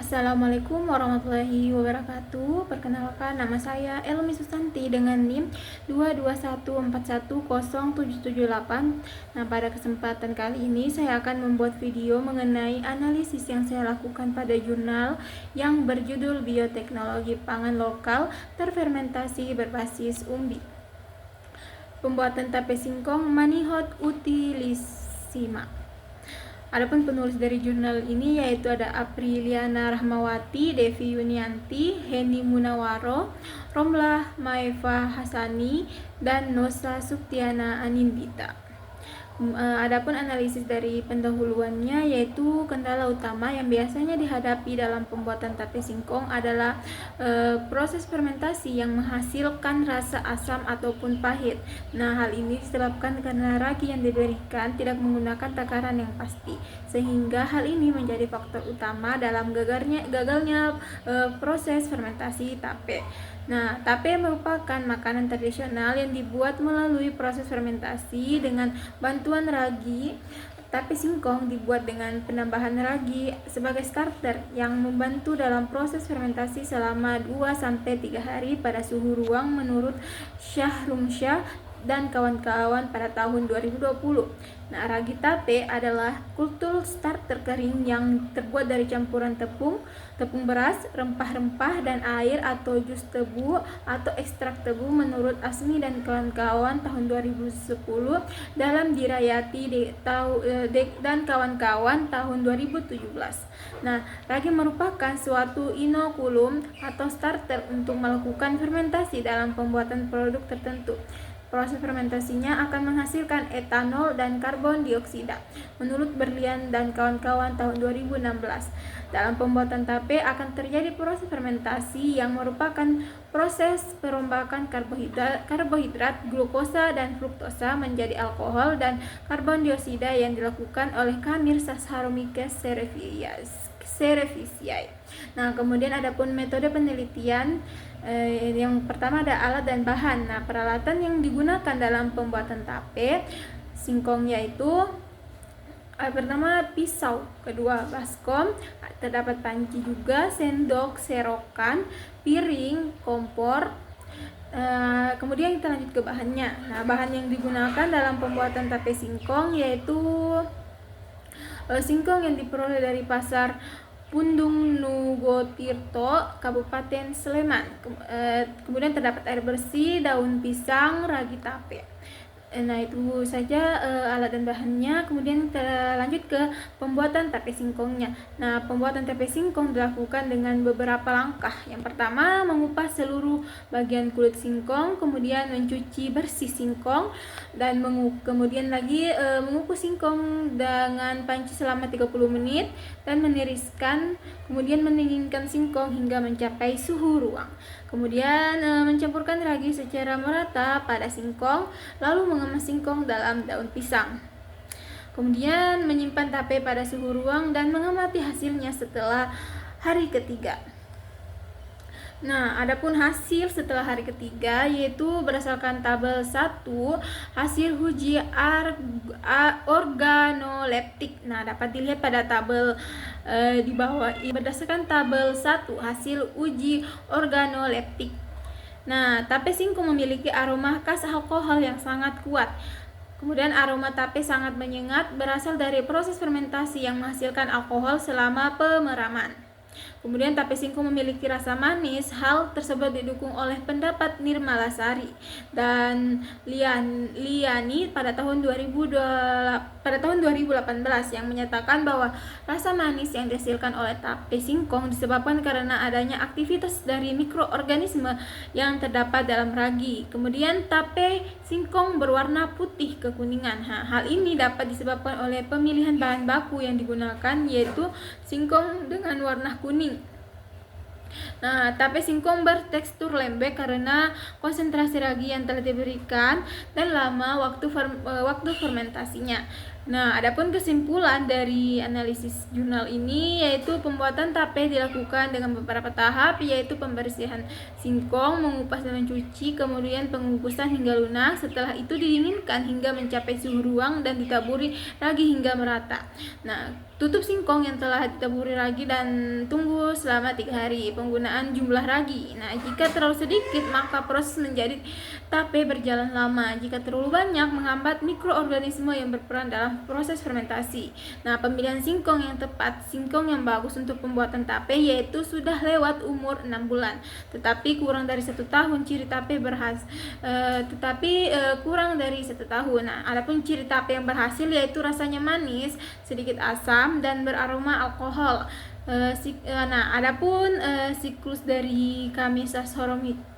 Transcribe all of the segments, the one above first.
Assalamualaikum warahmatullahi wabarakatuh. Perkenalkan, nama saya Elmi Susanti dengan NIM 221410778. Nah, pada kesempatan kali ini saya akan membuat video mengenai analisis yang saya lakukan pada jurnal yang berjudul Bioteknologi Pangan Lokal Terfermentasi Berbasis Umbi. Pembuatan tape singkong Manihot utilissima. Adapun penulis dari jurnal ini yaitu ada Apriliana Rahmawati, Devi Yunianti, Heni Munawaro, Romlah Maeva Hasani, dan Nosa Suktiana Anindita. Adapun analisis dari pendahuluannya yaitu kendala utama yang biasanya dihadapi dalam pembuatan tape singkong adalah proses fermentasi yang menghasilkan rasa asam ataupun pahit. Nah, hal ini disebabkan karena ragi yang diberikan tidak menggunakan takaran yang pasti, sehingga hal ini menjadi faktor utama dalam gagalnya proses fermentasi tape. Nah, tape merupakan makanan tradisional yang dibuat melalui proses fermentasi dengan bantuan ragi. Tape singkong dibuat dengan penambahan ragi sebagai starter yang membantu dalam proses fermentasi selama 2-3 hari pada suhu ruang menurut Shahrumsyah dan kawan-kawan pada tahun 2020. Nah, ragi tape adalah kultur starter kering yang terbuat dari campuran tepung beras, rempah-rempah, dan air atau jus tebu atau ekstrak tebu menurut Asmi dan kawan-kawan tahun 2010 dalam Dirayati dan kawan-kawan tahun 2017. Nah, ragi merupakan suatu inokulum atau starter untuk melakukan fermentasi dalam pembuatan produk tertentu. Proses fermentasinya akan menghasilkan etanol dan karbon dioksida. Menurut Berlian dan kawan-kawan tahun 2016, dalam pembuatan tape akan terjadi proses fermentasi yang merupakan proses perombakan karbohidrat, glukosa dan fruktosa menjadi alkohol dan karbon dioksida yang dilakukan oleh Khamir Saccharomyces cerevisiae. Nah, kemudian adapun metode penelitian, yang pertama ada alat dan bahan. Nah, peralatan yang digunakan dalam pembuatan tape singkong yaitu pertama pisau, kedua baskom, terdapat panci juga, sendok, serokan, piring, kompor. Kemudian kita lanjut ke bahannya. Nah, bahan yang digunakan dalam pembuatan tape singkong yaitu singkong yang diperoleh dari pasar Pundung Nugotirto, Kabupaten Sleman. Kemudian terdapat air bersih, daun pisang, ragi tape. Nah, itu saja alat dan bahannya. Kemudian kita lanjut ke pembuatan tape singkongnya. Nah, pembuatan tape singkong dilakukan dengan beberapa langkah. Yang pertama, mengupas seluruh bagian kulit singkong, kemudian mencuci bersih singkong, dan kemudian lagi mengukus singkong dengan panci selama 30 menit dan meniriskan, kemudian mendinginkan singkong hingga mencapai suhu ruang. Kemudian mencampurkan ragi secara merata pada singkong, lalu mengemas singkong dalam daun pisang. Kemudian menyimpan tape pada suhu ruang dan mengamati hasilnya setelah hari ketiga. Nah, adapun hasil setelah hari ketiga yaitu berdasarkan tabel 1 hasil uji organoleptik. Nah, dapat dilihat pada tabel di bawah ini. Berdasarkan tabel 1 hasil uji organoleptik. Nah, tape singkong memiliki aroma khas alkohol yang sangat kuat. Kemudian aroma tape sangat menyengat berasal dari proses fermentasi yang menghasilkan alkohol selama pemeraman. Kemudian tape singkong memiliki rasa manis. Hal tersebut didukung oleh pendapat Nirmalasari dan Liani pada tahun 2018 yang menyatakan bahwa rasa manis yang dihasilkan oleh tape singkong disebabkan karena adanya aktivitas dari mikroorganisme yang terdapat dalam ragi. Kemudian tape singkong berwarna putih kekuningan. Hal ini dapat disebabkan oleh pemilihan bahan baku yang digunakan yaitu singkong dengan warna kuning. Nah, tape singkong bertekstur lembek karena konsentrasi ragi yang telah diberikan dan lama waktu fermentasinya. Nah, adapun kesimpulan dari analisis jurnal ini yaitu pembuatan tape dilakukan dengan beberapa tahap, yaitu pembersihan singkong, mengupas dan mencuci, kemudian pengukusan hingga lunak. Setelah itu didinginkan hingga mencapai suhu ruang dan ditaburi ragi hingga merata. Nah, tutup singkong yang telah ditaburi ragi dan tunggu selama 3 hari. Penggunaan jumlah ragi. Nah, jika terlalu sedikit maka proses menjadi tape berjalan lama. Jika terlalu banyak menghambat mikroorganisme yang berperan dalam proses fermentasi. Nah, pemilihan singkong yang tepat, singkong yang bagus untuk pembuatan tape yaitu sudah lewat umur 6 bulan, tetapi kurang dari 1 tahun ciri tape kurang dari 1 tahun. Nah, adapun ciri tape yang berhasil yaitu rasanya manis, sedikit asam dan beraroma alkohol. Adapun siklus dari Camisa Saccharomyces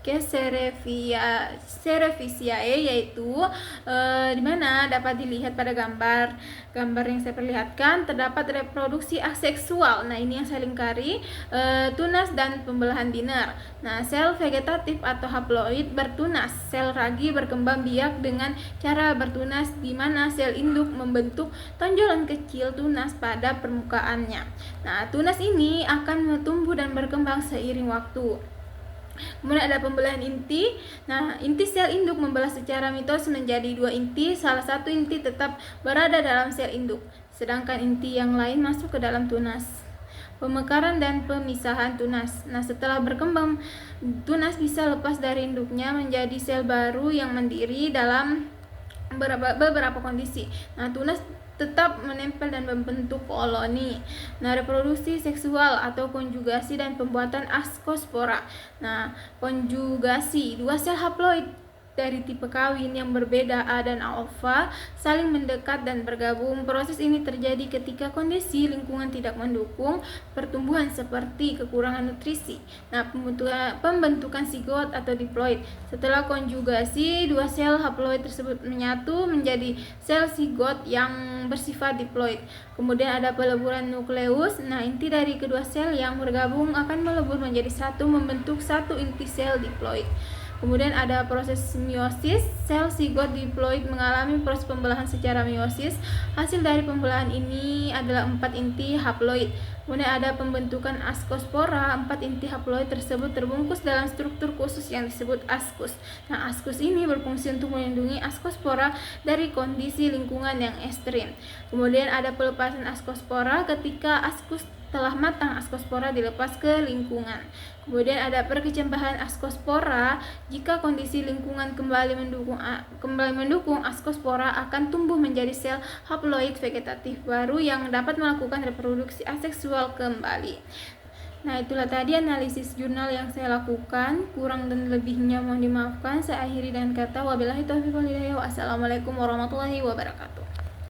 cerevisiae yaitu di mana dapat dilihat pada gambar yang saya perlihatkan, terdapat reproduksi aseksual. Nah, ini yang saya lingkari, tunas dan pembelahan binar. Nah, sel vegetatif atau haploid bertunas, sel ragi berkembang biak dengan cara bertunas di mana sel induk membentuk tonjolan kecil tunas pada permukaannya. Nah, tunas ini akan tumbuh dan berkembang seiring waktu. Kemudian ada pembelahan inti. Nah, inti sel induk membelah secara mitos menjadi 2 inti. Salah satu inti tetap berada dalam sel induk, sedangkan inti yang lain masuk ke dalam tunas. Pemekaran dan pemisahan tunas. Nah, setelah berkembang, tunas bisa lepas dari induknya menjadi sel baru yang mandiri dalam beberapa kondisi. Nah, tunas tetap menempel dan membentuk koloni. Nah, reproduksi seksual atau konjugasi dan pembuatan askospora. Nah, konjugasi, 2 sel haploid dari tipe kawin yang berbeda A dan alfa saling mendekat dan bergabung. Proses ini terjadi ketika kondisi lingkungan tidak mendukung pertumbuhan seperti kekurangan nutrisi. Nah, pembentukan zigot atau diploid. Setelah konjugasi, 2 sel haploid tersebut menyatu menjadi sel zigot yang bersifat diploid. Kemudian ada peleburan nukleus. Nah, inti dari kedua sel yang bergabung akan melebur menjadi satu membentuk satu inti sel diploid. Kemudian ada proses meiosis, sel zigot diploid mengalami proses pembelahan secara meiosis. Hasil dari pembelahan ini adalah 4 inti haploid. Kemudian ada pembentukan askospora, 4 inti haploid tersebut terbungkus dalam struktur khusus yang disebut askus. Nah, askus ini berfungsi untuk melindungi askospora dari kondisi lingkungan yang ekstrim. Kemudian ada pelepasan askospora ketika askus telah matang, askospora dilepas ke lingkungan. Kemudian ada perkecambahan askospora. Jika kondisi lingkungan kembali mendukung, askospora akan tumbuh menjadi sel haploid vegetatif baru yang dapat melakukan reproduksi aseksual kembali. Nah, itulah tadi analisis jurnal yang saya lakukan. Kurang dan lebihnya mohon dimaafkan. Saya akhiri dengan kata wabillahi taufiq wal hidayah. Wassalamualaikum warahmatullahi wabarakatuh.